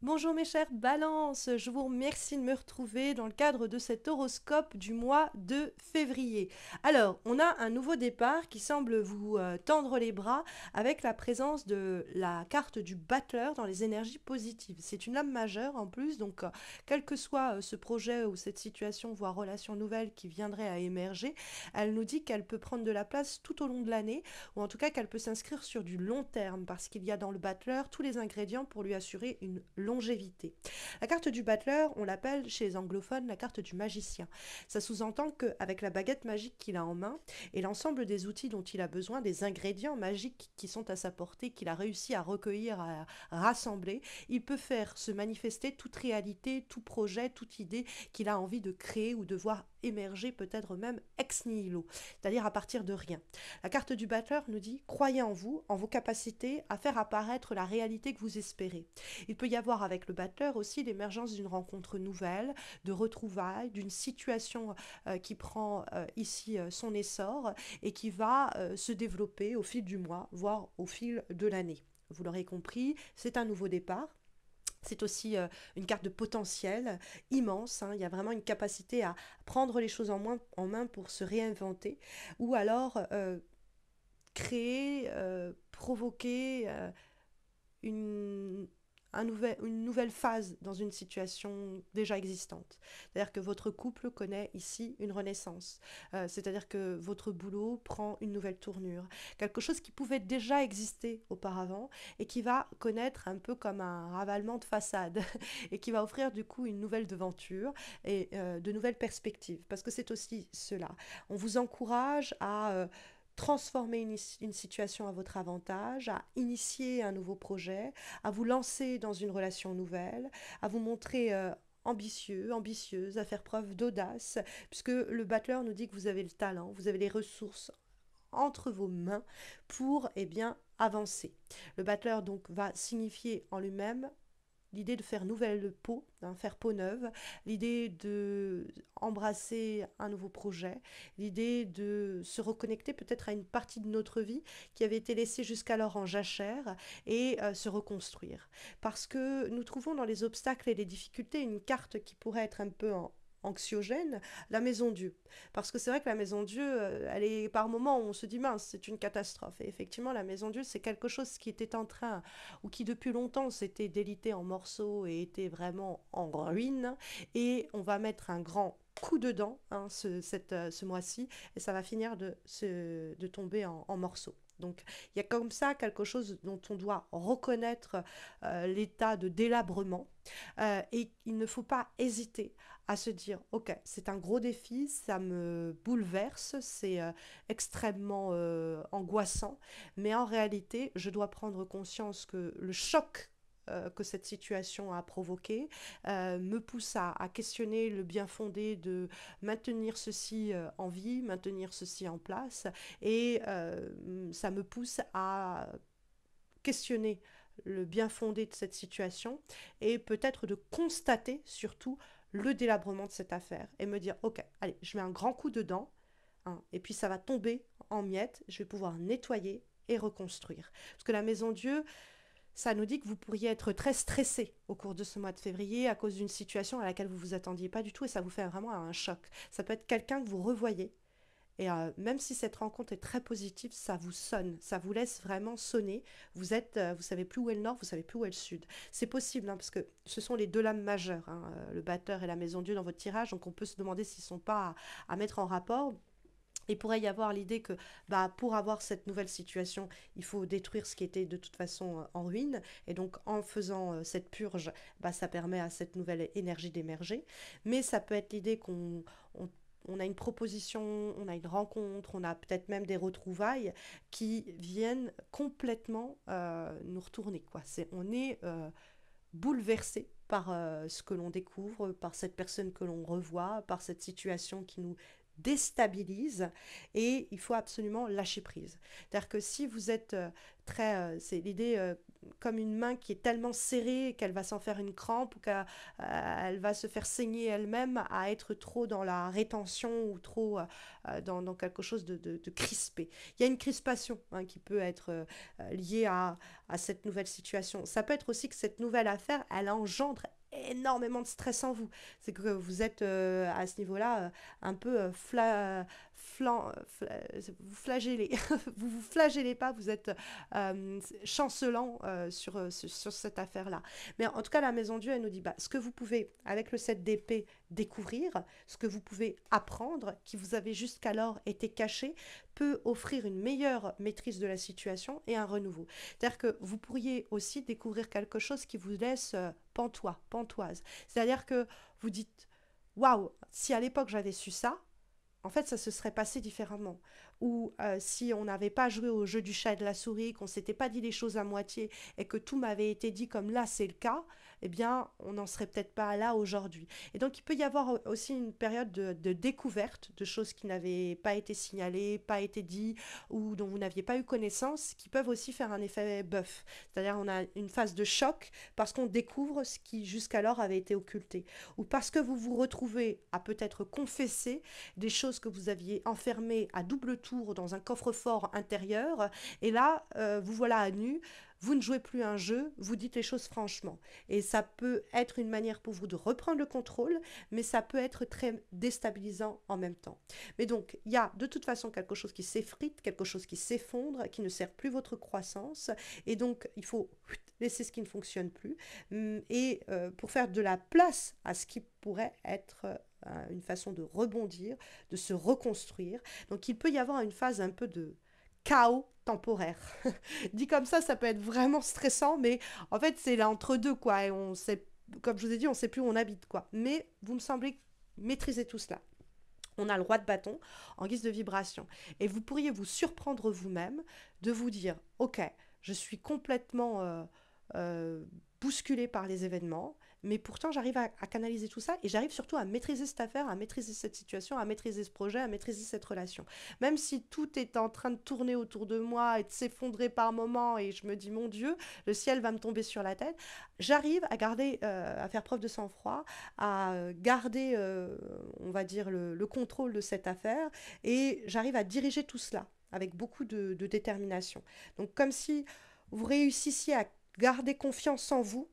Bonjour mes chers balances, je vous remercie de me retrouver dans le cadre de cet horoscope du mois de février. Alors, on a un nouveau départ qui semble vous tendre les bras avec la présence de la carte du battleur dans les énergies positives. C'est une lame majeure en plus, donc quel que soit ce projet ou cette situation, voire relation nouvelle qui viendrait à émerger, elle nous dit qu'elle peut prendre de la place tout au long de l'année, ou en tout cas qu'elle peut s'inscrire sur du long terme, parce qu'il y a dans le battleur tous les ingrédients pour lui assurer une longévité. La carte du battleur, on l'appelle chez les anglophones la carte du magicien. Ça sous-entend qu'avec la baguette magique qu'il a en main et l'ensemble des outils dont il a besoin, des ingrédients magiques qui sont à sa portée, qu'il a réussi à recueillir, à rassembler, il peut faire se manifester toute réalité, tout projet, toute idée qu'il a envie de créer ou de voir émerger peut-être même ex nihilo, c'est-à-dire à partir de rien. La carte du battleur nous dit croyez en vous, en vos capacités à faire apparaître la réalité que vous espérez. Il peut y avoir avec le battleur aussi l'émergence d'une rencontre nouvelle, de retrouvailles, d'une situation qui prend ici son essor et qui va se développer au fil du mois, voire au fil de l'année. Vous l'aurez compris, c'est un nouveau départ. C'est aussi une carte de potentiel immense, hein. Il y a vraiment une capacité à prendre les choses en main pour se réinventer ou alors créer, provoquer une, une nouvelle phase dans une situation déjà existante. C'est-à-dire que votre couple connaît ici une renaissance. C'est-à-dire que votre boulot prend une nouvelle tournure. Quelque chose qui pouvait déjà exister auparavant et qui va connaître un peu comme un ravalement de façade et qui va offrir du coup une nouvelle devanture et de nouvelles perspectives. Parce que c'est aussi cela. On vous encourage à transformer une situation à votre avantage, à initier un nouveau projet, à vous lancer dans une relation nouvelle, à vous montrer ambitieux, ambitieuse, à faire preuve d'audace, puisque le battleur nous dit que vous avez le talent, vous avez les ressources entre vos mains pour avancer. Le battleur donc va signifier en lui-même l'idée de faire nouvelle peau, hein, faire peau neuve, l'idée de embrasser un nouveau projet, l'idée de se reconnecter peut-être à une partie de notre vie qui avait été laissée jusqu'alors en jachère et se reconstruire. Parce que nous trouvons dans les obstacles et les difficultés une carte qui pourrait être un peu anxiogène, la maison Dieu. Parce que c'est vrai que la maison Dieu, elle est par moments où on se dit mince, c'est une catastrophe. Et effectivement, la maison Dieu, c'est quelque chose qui était en train, ou qui depuis longtemps s'était délité en morceaux et était vraiment en ruine. Et on va mettre un grand coup dedans hein, ce mois-ci, et ça va finir de tomber en morceaux. Donc il y a comme ça quelque chose dont on doit reconnaître l'état de délabrement et il ne faut pas hésiter à se dire ok c'est un gros défi, ça me bouleverse, c'est extrêmement angoissant, mais en réalité je dois prendre conscience que le choc que cette situation a provoqué me pousse à questionner le bien fondé de maintenir ceci en vie, maintenir ceci en place, et ça me pousse à questionner le bien fondé de cette situation et peut-être de constater surtout le délabrement de cette affaire et me dire ok allez je mets un grand coup dedans hein, et puis ça va tomber en miettes, je vais pouvoir nettoyer et reconstruire parce que la maison Dieu ça nous dit que vous pourriez être très stressé au cours de ce mois de février à cause d'une situation à laquelle vous vous attendiez pas du tout et ça vous fait vraiment un choc. Ça peut être quelqu'un que vous revoyez et même si cette rencontre est très positive, ça vous sonne, ça vous laisse vraiment sonner. Vous êtes, vous savez plus où est le nord, vous savez plus où est le sud. C'est possible hein, parce que ce sont les deux lames majeures, hein, le batteur et la maison Dieu dans votre tirage, donc on peut se demander s'ils sont pas à mettre en rapport. Il pourrait y avoir l'idée que pour avoir cette nouvelle situation, il faut détruire ce qui était de toute façon en ruine. Et donc en faisant cette purge, ça permet à cette nouvelle énergie d'émerger. Mais ça peut être l'idée on a une proposition, on a une rencontre, on a peut-être même des retrouvailles qui viennent complètement nous retourner. Quoi. On est bouleversé par ce que l'on découvre, par cette personne que l'on revoit, par cette situation qui nous déstabilise et il faut absolument lâcher prise. C'est-à-dire que si vous êtes c'est l'idée comme une main qui est tellement serrée qu'elle va s'en faire une crampe ou qu'elle va se faire saigner elle-même à être trop dans la rétention ou trop dans quelque chose de crispé. Il y a une crispation hein, qui peut être liée à cette nouvelle situation. Ça peut être aussi que cette nouvelle affaire, elle engendre énormément de stress en vous. C'est que vous êtes à ce niveau-là un peu vous flagellez. Vous vous flagellez pas, vous êtes chancelant sur cette affaire-là. Mais en tout cas, la Maison Dieu, elle nous dit, bah, ce que vous pouvez, avec le 7 d'épée, découvrir, ce que vous pouvez apprendre, qui vous avait jusqu'alors été caché, peut offrir une meilleure maîtrise de la situation et un renouveau. C'est-à-dire que vous pourriez aussi découvrir quelque chose qui vous laisse pantois, pantoise. C'est-à-dire que vous dites, waouh, si à l'époque j'avais su ça, en fait, ça se serait passé différemment. Ou si on n'avait pas joué au jeu du chat et de la souris, qu'on s'était pas dit les choses à moitié et que tout m'avait été dit comme là c'est le cas, eh bien, on n'en serait peut-être pas là aujourd'hui. Et donc, il peut y avoir aussi une période de découverte de choses qui n'avaient pas été signalées, pas été dites ou dont vous n'aviez pas eu connaissance, qui peuvent aussi faire un effet bœuf. C'est-à-dire, on a une phase de choc parce qu'on découvre ce qui jusqu'alors avait été occulté. Ou parce que vous vous retrouvez à peut-être confesser des choses que vous aviez enfermées à double tour dans un coffre-fort intérieur, et là, vous voilà à nu, vous ne jouez plus un jeu, vous dites les choses franchement. Et ça peut être une manière pour vous de reprendre le contrôle, mais ça peut être très déstabilisant en même temps. Mais donc, il y a de toute façon quelque chose qui s'effrite, quelque chose qui s'effondre, qui ne sert plus votre croissance, et donc il faut laisser ce qui ne fonctionne plus, et pour faire de la place à ce qui pourrait être une façon de rebondir, de se reconstruire. Donc il peut y avoir une phase un peu de chaos temporaire. Dit comme ça peut être vraiment stressant, mais en fait c'est l'entre-deux quoi, et on sait, comme je vous ai dit, on sait plus où on habite quoi. Mais vous me semblez maîtriser tout cela. On a le roi de bâton en guise de vibration. Et vous pourriez vous surprendre vous-même de vous dire, ok, je suis complètement euh, bousculé par les événements, mais pourtant j'arrive à canaliser tout ça et j'arrive surtout à maîtriser cette affaire, à maîtriser cette situation, à maîtriser ce projet, à maîtriser cette relation. Même si tout est en train de tourner autour de moi et de s'effondrer par moments et je me dis, mon Dieu, le ciel va me tomber sur la tête, j'arrive à garder, à faire preuve de sang-froid, à garder, on va dire, le contrôle de cette affaire et j'arrive à diriger tout cela avec beaucoup de détermination. Donc comme si vous réussissiez à garder confiance en vous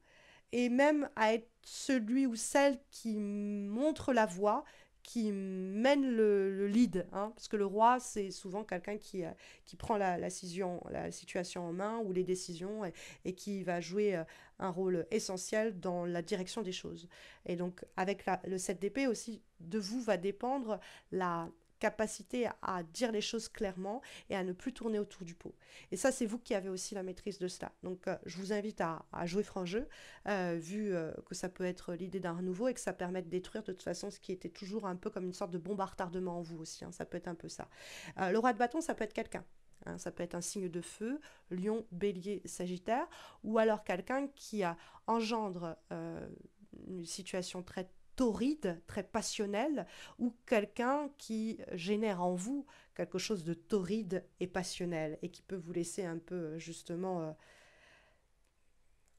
et même à être celui ou celle qui montre la voie, qui mène le lead. Hein, parce que le roi, c'est souvent quelqu'un qui prend la situation en main ou les décisions et qui va jouer un rôle essentiel dans la direction des choses. Et donc, avec le 7 d'épée aussi, de vous va dépendre la capacité à dire les choses clairement et à ne plus tourner autour du pot. Et ça, c'est vous qui avez aussi la maîtrise de cela. Donc, je vous invite à jouer franc jeu, vu que ça peut être l'idée d'un renouveau et que ça permet de détruire de toute façon ce qui était toujours un peu comme une sorte de bombe à retardement en vous aussi. Hein, ça peut être un peu ça. Le roi de bâton, ça peut être quelqu'un. Hein, ça peut être un signe de feu, lion, bélier, sagittaire, ou alors quelqu'un qui engendre une situation très torride, très passionnelle, ou quelqu'un qui génère en vous quelque chose de torride et passionnel, et qui peut vous laisser un peu, justement,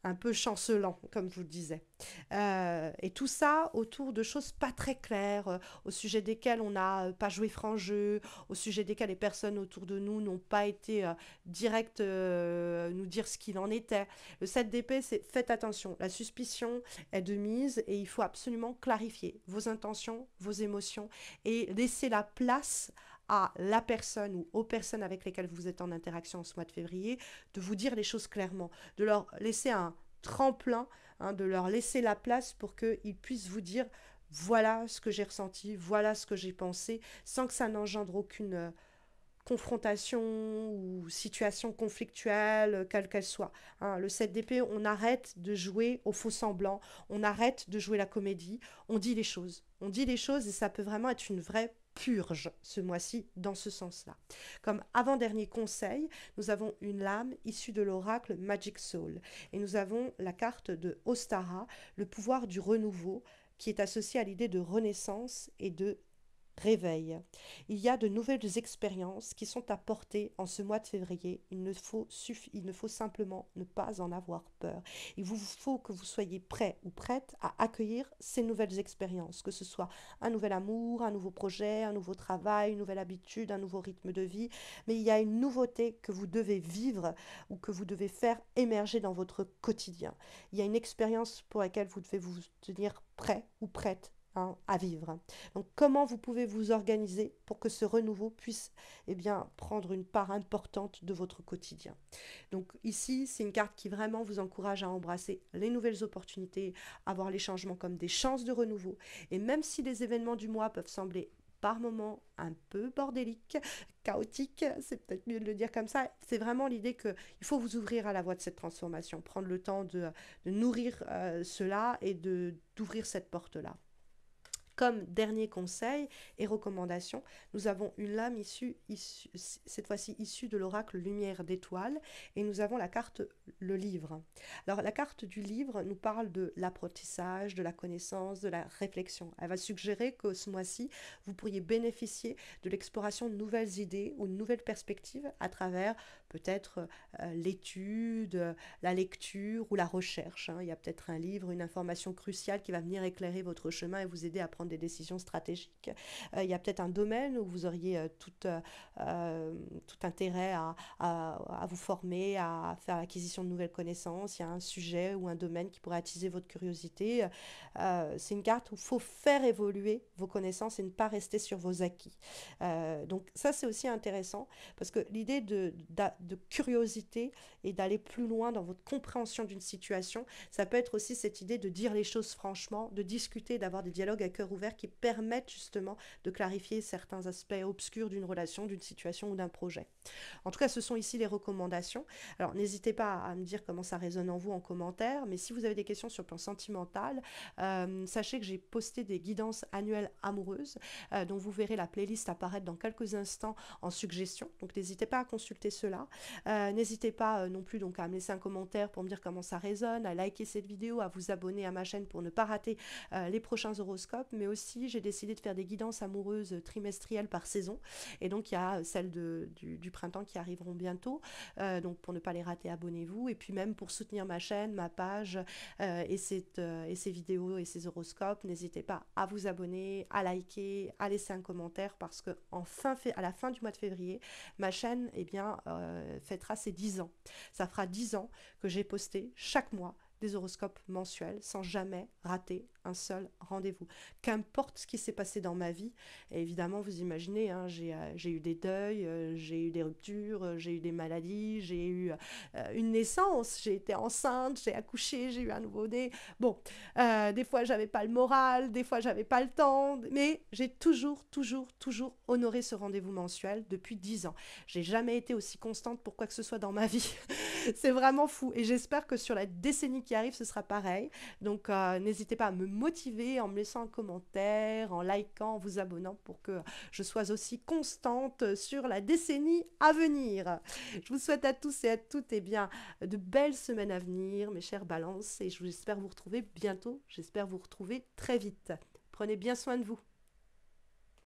un peu chancelant, comme je vous le disais. Et tout ça autour de choses pas très claires, au sujet desquelles on n'a pas joué franc jeu, au sujet desquelles les personnes autour de nous n'ont pas été directes nous dire ce qu'il en était. Le 7 d'épée, c'est faites attention, la suspicion est de mise et il faut absolument clarifier vos intentions, vos émotions et laisser la place à la personne ou aux personnes avec lesquelles vous êtes en interaction en ce mois de février, de vous dire les choses clairement, de leur laisser un tremplin, hein, de leur laisser la place pour qu'ils puissent vous dire voilà ce que j'ai ressenti, voilà ce que j'ai pensé, sans que ça n'engendre aucune confrontation ou situation conflictuelle, quelle qu'elle soit. Hein, le 7 d'épée, on arrête de jouer au faux semblant, on arrête de jouer la comédie, on dit les choses. On dit les choses et ça peut vraiment être une vraie purge ce mois-ci dans ce sens-là. Comme avant-dernier conseil, nous avons une lame issue de l'oracle Magic Soul et nous avons la carte de Ostara, le pouvoir du renouveau, qui est associé à l'idée de renaissance et de réveil. Il y a de nouvelles expériences qui sont apportées en ce mois de février. Il ne faut simplement ne pas en avoir peur. Il vous faut que vous soyez prêt ou prête à accueillir ces nouvelles expériences, que ce soit un nouvel amour, un nouveau projet, un nouveau travail, une nouvelle habitude, un nouveau rythme de vie. Mais il y a une nouveauté que vous devez vivre ou que vous devez faire émerger dans votre quotidien. Il y a une expérience pour laquelle vous devez vous tenir prêt ou prête, hein, à vivre. Donc comment vous pouvez vous organiser pour que ce renouveau puisse, eh bien, prendre une part importante de votre quotidien. Donc ici, c'est une carte qui vraiment vous encourage à embrasser les nouvelles opportunités, à voir les changements comme des chances de renouveau. Et même si les événements du mois peuvent sembler par moments un peu bordéliques, chaotiques, c'est peut-être mieux de le dire comme ça, c'est vraiment l'idée qu'il faut vous ouvrir à la voie de cette transformation, prendre le temps de nourrir cela et d'ouvrir cette porte-là. Comme dernier conseil et recommandation, nous avons une lame cette fois-ci issue de l'oracle Lumière d'étoiles, et nous avons la carte le livre. Alors la carte du livre nous parle de l'apprentissage, de la connaissance, de la réflexion. Elle va suggérer que ce mois-ci, vous pourriez bénéficier de l'exploration de nouvelles idées ou de nouvelles perspectives à travers peut-être l'étude, la lecture ou la recherche, hein. Il y a peut-être un livre, une information cruciale qui va venir éclairer votre chemin et vous aider à prendre des décisions stratégiques. Il y a peut-être un domaine où vous auriez tout intérêt à vous former, à faire l'acquisition de nouvelles connaissances. Il y a un sujet ou un domaine qui pourrait attiser votre curiosité. C'est une carte où il faut faire évoluer vos connaissances et ne pas rester sur vos acquis. Donc ça, c'est aussi intéressant parce que l'idée de curiosité et d'aller plus loin dans votre compréhension d'une situation, ça peut être aussi cette idée de dire les choses franchement, de discuter, d'avoir des dialogues à cœur ouvert qui permettent justement de clarifier certains aspects obscurs d'une relation, d'une situation ou d'un projet. En tout cas, ce sont ici les recommandations. Alors, n'hésitez pas à me dire comment ça résonne en vous en commentaire, mais si vous avez des questions sur le plan sentimental, sachez que j'ai posté des guidances annuelles amoureuses, dont vous verrez la playlist apparaître dans quelques instants en suggestion. Donc, n'hésitez pas à consulter cela. N'hésitez pas non plus donc à me laisser un commentaire pour me dire comment ça résonne, à liker cette vidéo, à vous abonner à ma chaîne pour ne pas rater les prochains horoscopes, mais aussi j'ai décidé de faire des guidances amoureuses trimestrielles par saison, et donc il y a celles du printemps qui arriveront bientôt, donc pour ne pas les rater, abonnez-vous, et puis même pour soutenir ma chaîne, ma page et ces vidéos et ces horoscopes, n'hésitez pas à vous abonner, à liker, à laisser un commentaire, parce que à la fin du mois de février, ma chaîne fêtera ses 10 ans. Ça fera 10 ans que j'ai posté chaque mois des horoscopes mensuels sans jamais rater un seul rendez-vous. Qu'importe ce qui s'est passé dans ma vie, et évidemment vous imaginez, hein, j'ai eu des deuils, j'ai eu des ruptures, j'ai eu des maladies, j'ai eu une naissance, j'ai été enceinte, j'ai accouché, j'ai eu un nouveau-né. Bon, des fois j'avais pas le moral, des fois j'avais pas le temps, mais j'ai toujours honoré ce rendez-vous mensuel depuis 10 ans. J'ai jamais été aussi constante pour quoi que ce soit dans ma vie. C'est vraiment fou, et j'espère que sur la décennie qui arrive ce sera pareil. Donc n'hésitez pas à me motiver en me laissant un commentaire, en likant, en vous abonnant, pour que je sois aussi constante sur la décennie à venir. Je vous souhaite à tous et à toutes, bien, de belles semaines à venir, mes chères balances, et j'espère vous retrouver bientôt, j'espère vous retrouver très vite. Prenez bien soin de vous.